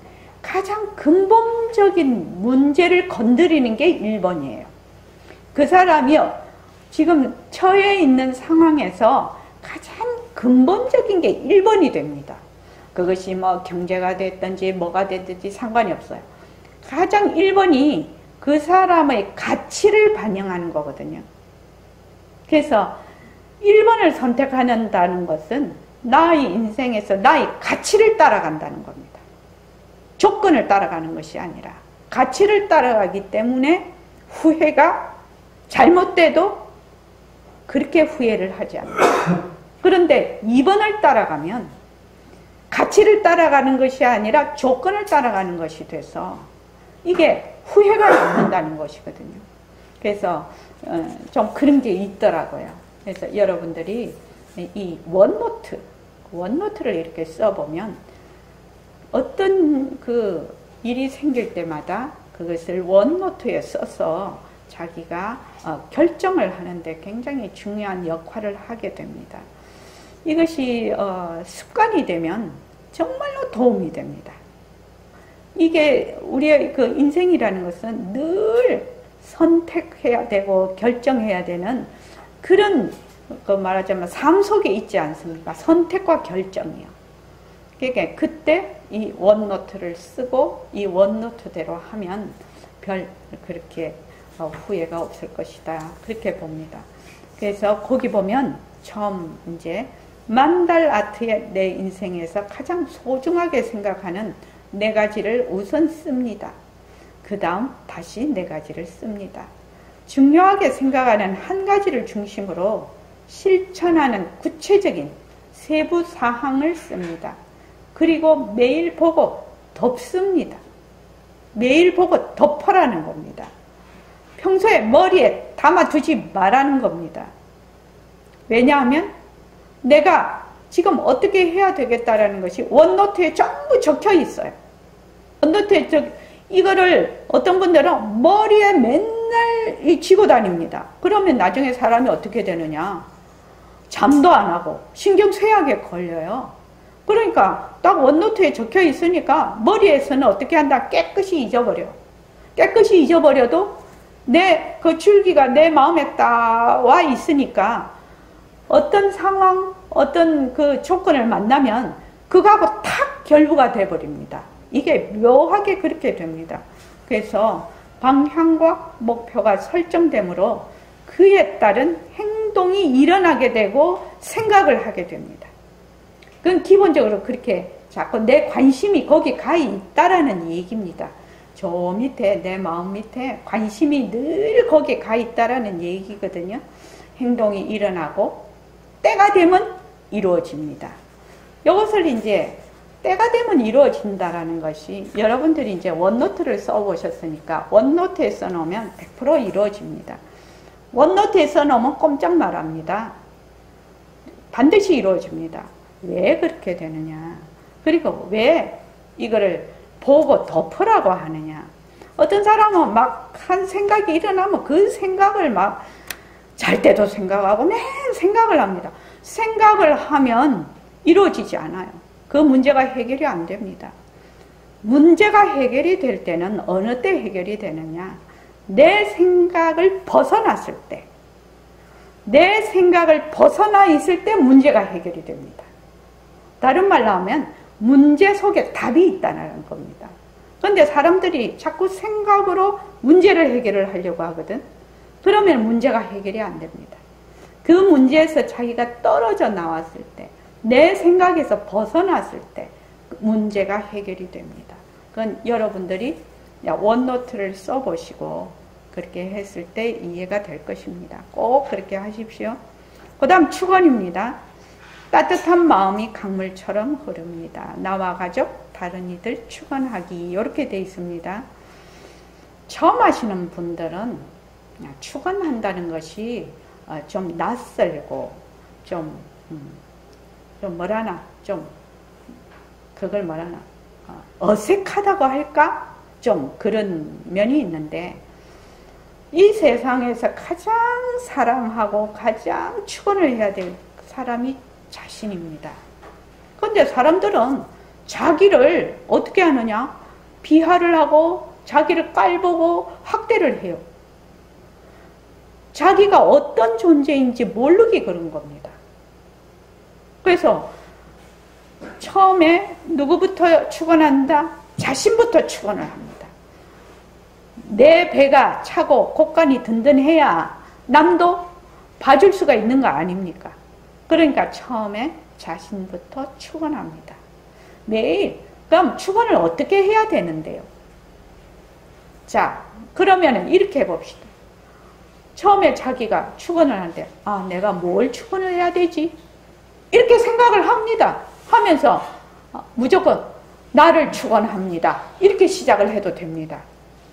가장 근본적인 문제를 건드리는 게 1번이에요. 그 사람이 지금 처해 있는 상황에서 가장 근본적인 게 1번이 됩니다. 그것이 뭐 경제가 됐든지 뭐가 됐든지 상관이 없어요. 가장 1번이 그 사람의 가치를 반영하는 거거든요. 그래서 1번을 선택한다는 것은 나의 인생에서 나의 가치를 따라간다는 겁니다. 조건을 따라가는 것이 아니라 가치를 따라가기 때문에 후회가 잘못돼도 그렇게 후회를 하지 않아요. 그런데 2번을 따라가면 가치를 따라가는 것이 아니라 조건을 따라가는 것이 돼서 이게 후회가 남는다는 것이거든요. 그래서 좀 그런 게 있더라고요. 그래서 여러분들이 이 원노트를 이렇게 써보면 어떤 그 일이 생길 때마다 그것을 원노트에 써서 자기가 결정을 하는데 굉장히 중요한 역할을 하게 됩니다. 이것이 습관이 되면 정말로 도움이 됩니다. 이게 우리의 그 인생이라는 것은 늘 선택해야 되고 결정해야 되는 그런 그 말하자면 삶 속에 있지 않습니까? 선택과 결정이요. 그러니까 그때 이 원노트를 쓰고 이 원노트대로 하면 별 그렇게 후회가 없을 것이다. 그렇게 봅니다. 그래서 거기 보면 처음 이제 만달 아트의 내 인생에서 가장 소중하게 생각하는 4가지를 우선 씁니다. 그 다음 다시 4가지를 씁니다. 중요하게 생각하는 1가지를 중심으로 실천하는 구체적인 세부 사항을 씁니다. 그리고 매일 보고 덮습니다. 매일 보고 덮어라는 겁니다. 평소에 머리에 담아두지 말라는 겁니다. 왜냐하면 내가 지금 어떻게 해야 되겠다라는 것이 원노트에 전부 적혀 있어요. 원노트에 이거를 어떤 분들은 머리에 맨날 쥐고 다닙니다. 그러면 나중에 사람이 어떻게 되느냐? 잠도 안 하고 신경 쇠약에 걸려요. 그러니까 딱 원노트에 적혀 있으니까 머리에서는 어떻게 한다? 깨끗이 잊어버려. 깨끗이 잊어버려도 내 그 줄기가 내 마음에 딱 와 있으니까 어떤 상황, 어떤 그 조건을 만나면 그거하고 탁 결부가 돼버립니다. 이게 묘하게 그렇게 됩니다. 그래서 방향과 목표가 설정되므로 그에 따른 행동이 일어나게 되고 생각을 하게 됩니다. 그건 기본적으로 그렇게 자꾸 내 관심이 거기 가 있다라는 얘기입니다. 저 밑에 내 마음 밑에 관심이 늘 거기에 가 있다라는 얘기거든요. 행동이 일어나고 때가 되면 이루어집니다. 이것을 이제 때가 되면 이루어진다라는 것이 여러분들이 이제 원노트를 써보셨으니까 원노트에 써놓으면 100% 이루어집니다. 원노트에 써놓으면 꼼짝 말합니다. 반드시 이루어집니다. 왜 그렇게 되느냐? 그리고 왜 이거를 보고 덮으라고 하느냐? 어떤 사람은 막 한 생각이 일어나면 그 생각을 막 잘 때도 생각하고 매일 생각을 합니다. 생각을 하면 이루어지지 않아요. 그 문제가 해결이 안 됩니다. 문제가 해결이 될 때는 어느 때 해결이 되느냐? 내 생각을 벗어났을 때, 내 생각을 벗어나 있을 때 문제가 해결이 됩니다. 다른 말로 하면 문제 속에 답이 있다는 겁니다. 그런데 사람들이 자꾸 생각으로 문제를 해결을 하려고 하거든. 그러면 문제가 해결이 안 됩니다. 그 문제에서 자기가 떨어져 나왔을 때, 내 생각에서 벗어났을 때 문제가 해결이 됩니다. 그건 여러분들이 원노트를 써보시고 그렇게 했을 때 이해가 될 것입니다. 꼭 그렇게 하십시오. 그 다음 축원입니다. 따뜻한 마음이 강물처럼 흐릅니다. 나와 가족, 다른 이들 축원하기 이렇게 되어 있습니다. 처음 하시는 분들은 축원한다는 것이 좀 낯설고 좀 뭐라나 그걸 뭐라나 어색하다고 할까? 좀 그런 면이 있는데 이 세상에서 가장 사랑하고 가장 축원을 해야 될 사람이 자신입니다. 그런데 사람들은 자기를 어떻게 하느냐? 비하를 하고 자기를 깔보고 학대를 해요. 자기가 어떤 존재인지 모르게 그런 겁니다. 그래서 처음에 누구부터 축원한다? 자신부터 축원을 합니다. 내 배가 차고 곳간이 든든해야 남도 봐줄 수가 있는 거 아닙니까? 그러니까 처음에 자신부터 축원합니다. 매일. 그럼 축원을 어떻게 해야 되는데요? 자, 그러면은 이렇게 해봅시다. 처음에 자기가 축원을 하는데 내가 뭘 축원을 해야 되지? 이렇게 생각을 합니다. 하면서 무조건 나를 축원합니다. 이렇게 시작을 해도 됩니다.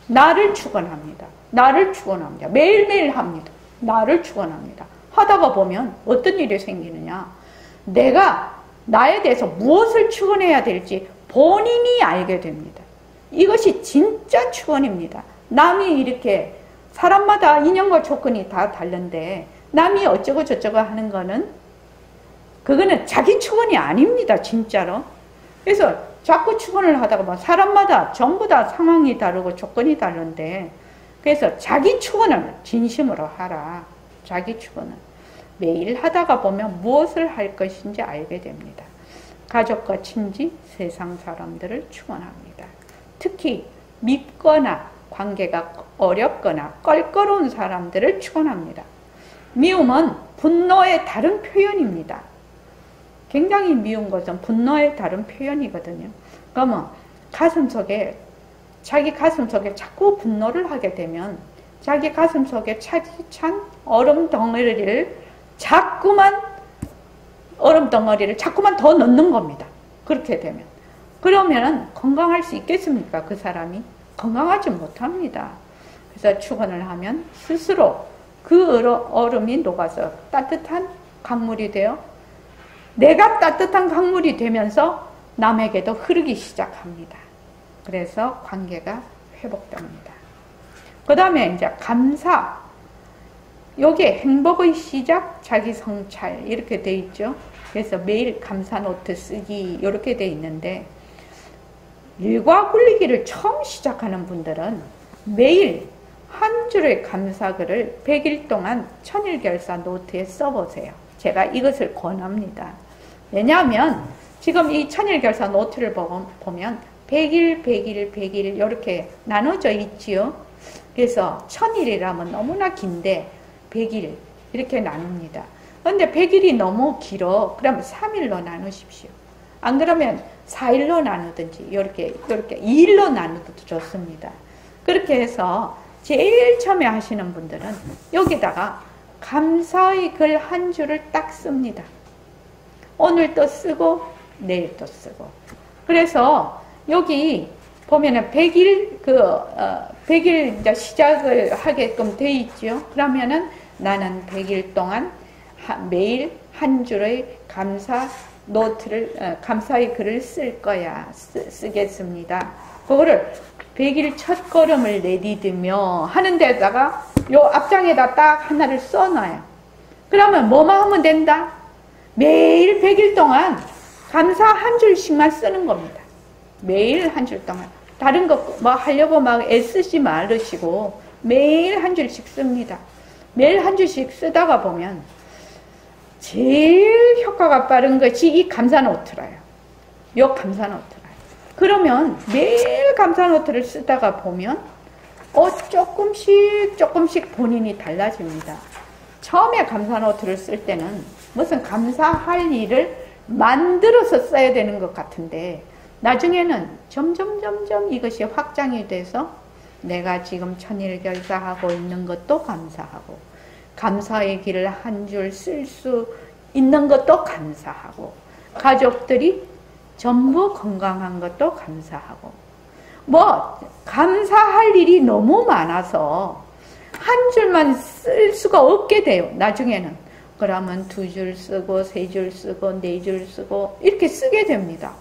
나를 축원합니다. 나를 축원합니다. 매일매일 합니다. 나를 축원합니다. 하다가 보면 어떤 일이 생기느냐? 내가 나에 대해서 무엇을 축원해야 될지 본인이 알게 됩니다. 이것이 진짜 축원입니다. 남이 이렇게 사람마다 인연과 조건이 다 다른데 남이 어쩌고 저쩌고 하는 거는 그거는 자기 축원이 아닙니다. 진짜로. 그래서 자꾸 축원을 하다가 뭐 사람마다 전부 다 상황이 다르고 조건이 다른데 그래서 자기 축원을 진심으로 하라. 자기 축원을. 매일 하다가 보면 무엇을 할 것인지 알게 됩니다. 가족과 친지, 세상 사람들을 축원합니다. 특히 밉거나 관계가 어렵거나 껄끄러운 사람들을 축원합니다. 미움은 분노의 다른 표현입니다. 굉장히 미운 것은 분노의 다른 표현이거든요. 그러면 자기 가슴 속에 자꾸 분노를 하게 되면 자기 가슴 속에 차디찬 얼음 덩어리를 자꾸만 더 넣는 겁니다. 그렇게 되면. 그러면 건강할 수 있겠습니까? 그 사람이? 건강하지 못합니다. 그래서 축원을 하면 스스로 그 얼음이 녹아서 따뜻한 강물이 되어 내가 따뜻한 강물이 되면서 남에게도 흐르기 시작합니다. 그래서 관계가 회복됩니다. 그 다음에 이제 감사. 요게 행복의 시작, 자기 성찰 이렇게 돼 있죠. 그래서 매일 감사 노트 쓰기 이렇게 돼 있는데 일과 굴리기를 처음 시작하는 분들은 매일 한 줄의 감사글을 100일 동안 천일결사 노트에 써보세요. 제가 이것을 권합니다. 왜냐하면 지금 이 천일결사 노트를 보면 100일, 100일, 100일 이렇게 나눠져 있지요. 그래서 1000일이라면 너무나 긴데 100일 이렇게 나눕니다. 그런데 100일이 너무 길어. 그러면 3일로 나누십시오. 안 그러면 4일로 나누든지 이렇게 2일로 나누도 좋습니다. 그렇게 해서 제일 처음에 하시는 분들은 여기다가 감사의 글 한 줄을 딱 씁니다. 오늘 또 쓰고 내일 또 쓰고. 그래서 여기 보면은 100일 100일 이제 시작을 하게끔 돼 있죠. 그러면은 나는 100일 동안 매일 한 줄의 감사 노트를 감사의 글을 쓸 거야. 쓰겠습니다. 그거를 100일 첫 걸음을 내디디며 하는 데다가 요 앞장에다 딱 하나를 써놔요. 그러면 뭐만 하면 된다? 매일 100일 동안 감사 한 줄씩만 쓰는 겁니다. 매일 한 줄 동안. 다른 거 뭐 하려고 막 애쓰지 말으시고 매일 한 줄씩 씁니다. 매일 한 줄씩 쓰다가 보면 제일 효과가 빠른 것이 이 감사 노트라요. 요 감사 노트라요. 그러면 매일 감사 노트를 쓰다가 보면 조금씩 본인이 달라집니다. 처음에 감사 노트를 쓸 때는 무슨 감사할 일을 만들어서 써야 되는 것 같은데 나중에는 점점 이것이 확장이 돼서 내가 지금 천일결사하고 있는 것도 감사하고 감사의 길을 한 줄 쓸 수 있는 것도 감사하고 가족들이 전부 건강한 것도 감사하고 뭐 감사할 일이 너무 많아서 한 줄만 쓸 수가 없게 돼요. 나중에는 그러면 2줄 쓰고 3줄 쓰고 4줄 쓰고 이렇게 쓰게 됩니다.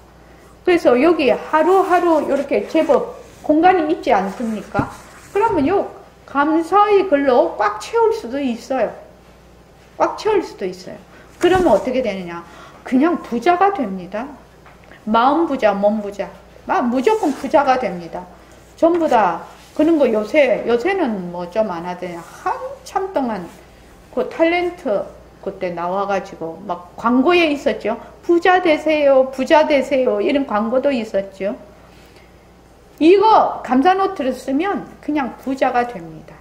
그래서 여기 하루하루 이렇게 제법 공간이 있지 않습니까? 그러면 요 감사의 글로 꽉 채울 수도 있어요. 꽉 채울 수도 있어요. 그러면 어떻게 되느냐? 그냥 부자가 됩니다. 마음 부자, 몸 부자. 무조건 부자가 됩니다. 전부 다 그런 거 요새는 뭐 좀 안 하더니 한참 동안 그 탤런트 그때 나와가지고 막 광고에 있었죠. 부자 되세요, 부자 되세요. 이런 광고도 있었죠. 이거 감사 노트를 쓰면 그냥 부자가 됩니다.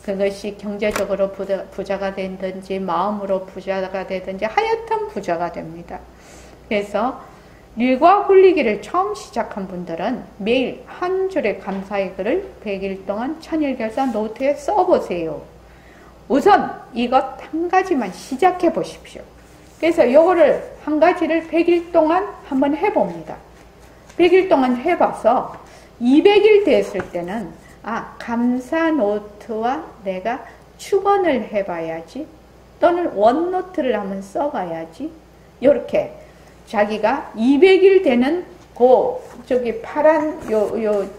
그것이 경제적으로 부자가 되든지 마음으로 부자가 되든지 하여튼 부자가 됩니다. 그래서 일과 굴리기를 처음 시작한 분들은 매일 한 줄의 감사의 글을 100일 동안 천일결사 노트에 써보세요. 우선 이것 한 가지만 시작해 보십시오. 그래서 이거를 한 가지를 100일 동안 한번 해봅니다. 100일 동안 해봐서 200일 됐을 때는 감사 노트와 내가 축원을 해봐야지 또는 원노트를 한번 써봐야지 이렇게 자기가 200일 되는 저기 파란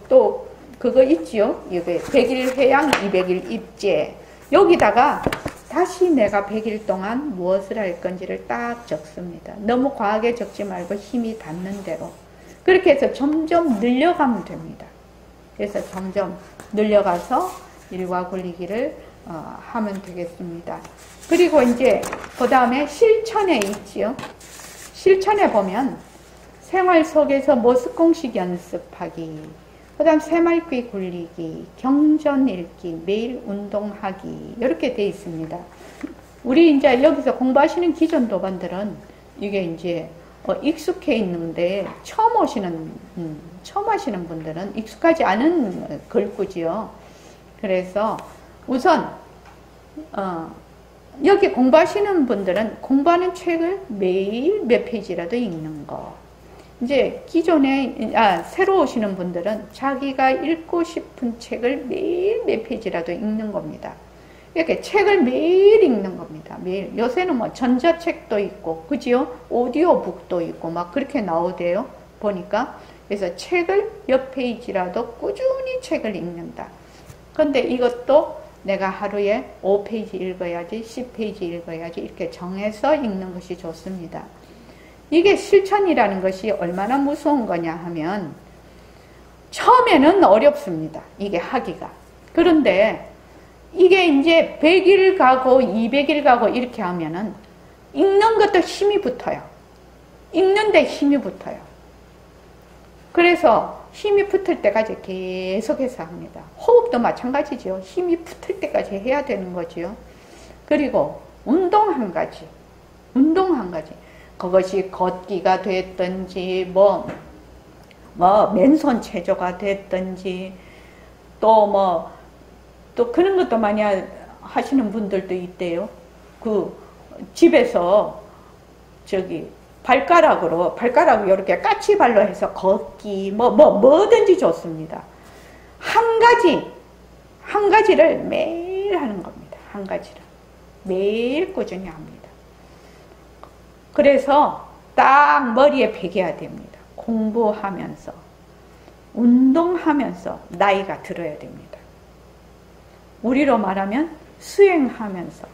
또 그거 있지요. 여기 100일 회양 200일 입제 여기다가 다시 내가 100일 동안 무엇을 할 건지를 딱 적습니다. 너무 과하게 적지 말고 힘이 닿는 대로 그렇게 해서 점점 늘려가면 됩니다. 그래서 점점 늘려가서 일과 굴리기를 하면 되겠습니다. 그리고 이제 그 다음에 실천에 있지요. 실천에 보면 생활 속에서 모습 공식 연습하기, 그 다음 새말귀 굴리기, 경전 읽기, 매일 운동하기 이렇게 돼 있습니다. 우리 이제 여기서 공부하시는 기존 도반들은 이게 이제 익숙해 있는데 처음 하시는 분들은 익숙하지 않은 글귀지요. 그래서 우선 여기 공부하시는 분들은 공부하는 책을 매일 몇 페이지라도 읽는 거. 이제 기존에 새로 오시는 분들은 자기가 읽고 싶은 책을 매일 몇 페이지라도 읽는 겁니다. 이렇게 책을 매일 읽는 겁니다. 매일. 요새는 뭐 전자책도 있고, 그지요? 오디오북도 있고, 막 그렇게 나오대요. 보니까. 그래서 책을 몇 페이지라도 꾸준히 책을 읽는다. 근데 이것도 내가 하루에 5페이지 읽어야지, 10페이지 읽어야지, 이렇게 정해서 읽는 것이 좋습니다. 이게 실천이라는 것이 얼마나 무서운 거냐 하면, 처음에는 어렵습니다. 이게 하기가. 그런데 이게 이제 100일 가고 200일 가고 이렇게 하면은 읽는 것도 힘이 붙어요. 읽는데 힘이 붙어요. 그래서 힘이 붙을 때까지 계속해서 합니다. 호흡도 마찬가지죠. 힘이 붙을 때까지 해야 되는 거죠. 그리고 운동 한 가지. 그것이 걷기가 됐든지, 맨손 체조가 됐든지, 또 그런 것도 많이 하시는 분들도 있대요. 집에서, 발가락으로 이렇게 까치발로 해서 걷기, 뭐든지 좋습니다. 한 가지를 매일 하는 겁니다. 한 가지를. 매일 꾸준히 합니다. 그래서 딱 머리에 배겨야 됩니다. 공부하면서, 운동하면서 나이가 들어야 됩니다. 우리로 말하면 수행하면서,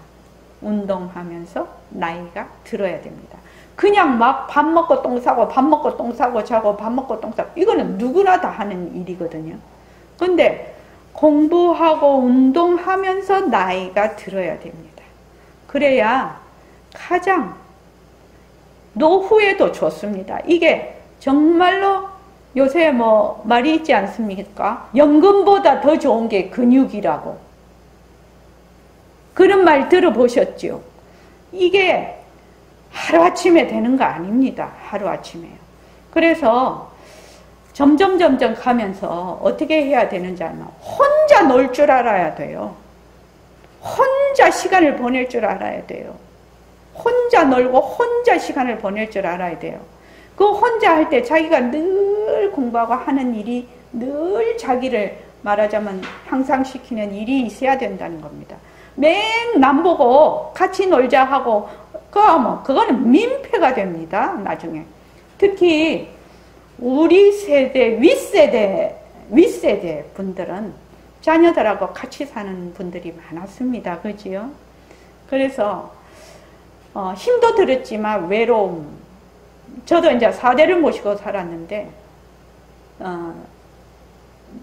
운동하면서 나이가 들어야 됩니다. 그냥 막 밥 먹고 똥 싸고, 밥 먹고 똥 싸고, 자고, 밥 먹고 똥 싸고, 이거는 누구나 다 하는 일이거든요. 근데 공부하고 운동하면서 나이가 들어야 됩니다. 그래야 가장 노후에도 좋습니다. 이게 정말로 요새 말이 있지 않습니까? 연금보다 더 좋은 게 근육이라고. 그런 말 들어보셨죠? 이게 하루아침에 되는 거 아닙니다. 하루아침에요. 그래서 점점 가면서 어떻게 해야 되는지 알면 혼자 놀 줄 알아야 돼요. 혼자 시간을 보낼 줄 알아야 돼요. 혼자 놀고 혼자 시간을 보낼 줄 알아야 돼요. 그 혼자 할 때 자기가 늘 공부하고 하는 일이 늘 자기를 말하자면 향상시키는 일이 있어야 된다는 겁니다. 맨 남 보고 같이 놀자 하고 그거는 민폐가 됩니다. 나중에. 특히 우리 세대 윗세대 분들은 자녀들하고 같이 사는 분들이 많았습니다. 그지요? 그래서 힘도 들었지만 외로움. 저도 이제 4대를 모시고 살았는데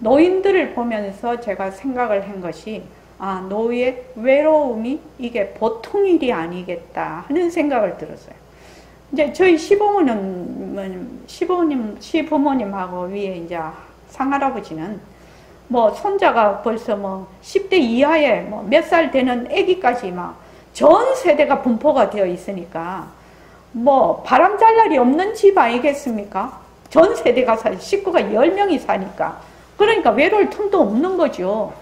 노인들을 보면서 제가 생각을 한 것이 노의 외로움이 이게 보통 일이 아니겠다 하는 생각을 들었어요. 이제 저희 시부모님하고 위에 이제 상할아버지는 손자가 벌써 10대 이하에 몇 살 되는 아기까지 전 세대가 분포가 되어 있으니까 바람 잘 날이 없는 집 아니겠습니까? 전 세대가 식구가 10명이 사니까. 그러니까 외로울 틈도 없는 거죠.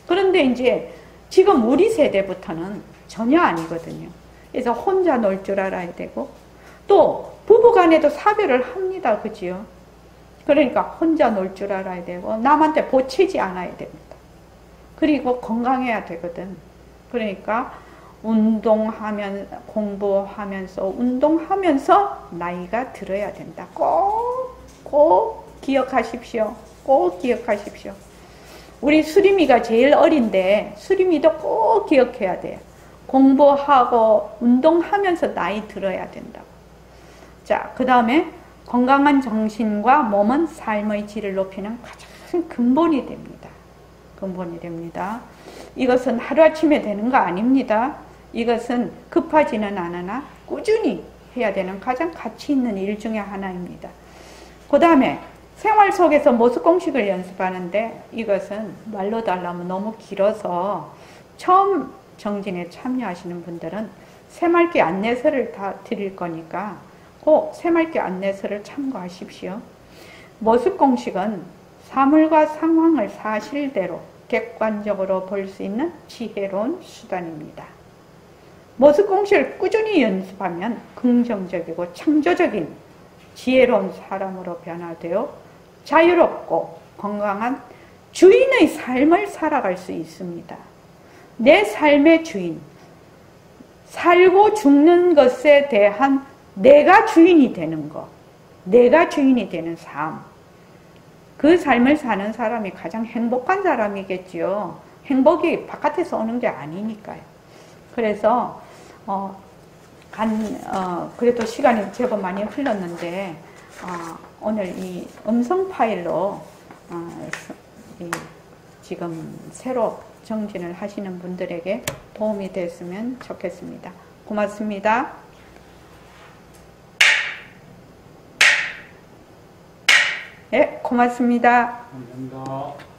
그런데 이제 지금 우리 세대부터는 전혀 아니거든요. 그래서 혼자 놀 줄 알아야 되고, 또 부부간에도 사별을 합니다. 그지요? 그러니까 혼자 놀 줄 알아야 되고, 남한테 보채지 않아야 됩니다. 그리고 건강해야 되거든. 그러니까 공부하면서 운동하면서 나이가 들어야 된다. 꼭 기억하십시오. 꼭 기억하십시오. 우리 수림이가 제일 어린데 수림이도 꼭 기억해야 돼요. 공부하고 운동하면서 나이 들어야 된다고. 자, 그 다음에 건강한 정신과 몸은 삶의 질을 높이는 가장 근본이 됩니다. 근본이 됩니다. 이것은 하루아침에 되는 거 아닙니다. 이것은 급하지는 않으나 꾸준히 해야 되는 가장 가치 있는 일 중에 하나입니다. 그 다음에 생활 속에서 모습공식을 연습하는데 이것은 말로 달라면 너무 길어서 처음 정진에 참여하시는 분들은 새말기 안내서를 다 드릴 거니까 꼭 새말기 안내서를 참고하십시오. 모습공식은 사물과 상황을 사실대로 객관적으로 볼 수 있는 지혜로운 수단입니다. 모습공식을 꾸준히 연습하면 긍정적이고 창조적인 지혜로운 사람으로 변화되어 자유롭고 건강한 주인의 삶을 살아갈 수 있습니다. 내 삶의 주인, 살고 죽는 것에 대한 내가 주인이 되는 것, 내가 주인이 되는 삶, 그 삶을 사는 사람이 가장 행복한 사람이겠지요. 행복이 바깥에서 오는 게 아니니까요. 그래서 그래도 시간이 제법 많이 흘렀는데 오늘 이 음성 파일로 지금 새로 정진을 하시는 분들에게 도움이 됐으면 좋겠습니다. 고맙습니다. 예, 고맙습니다. 감사합니다.